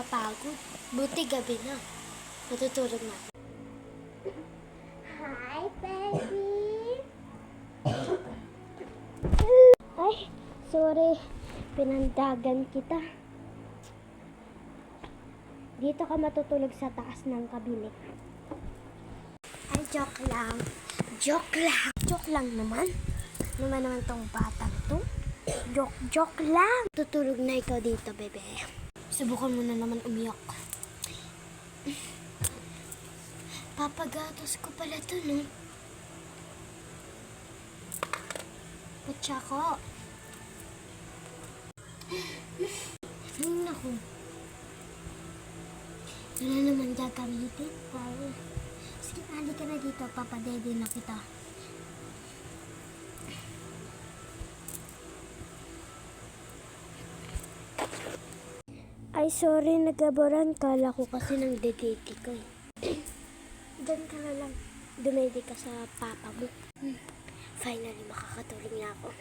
nakakapagod. Buti gabi na. Matutulog na. Hi, baby! Ay, sorry. Pinandagan kita. Dito ka matutulog sa taas ng kabinet. Ay, joke lang. Joke lang. Joke lang naman. Naman tong batang to. Joke lang. Tutulog na ikaw dito, bebe. Subukan mo na naman umiyak. Papagatos ko pala to, no? Patsa ko. Ay, naku. Wala naman gagamitin. Ay. Sige, hali ka na dito. Papadede na kita. Ay, sorry, nagaboran. Kala ko kasi nang dedete ko eh. Diyan ka na lang. Dumede ka sa papa mo. Finally, makakatulog na ako.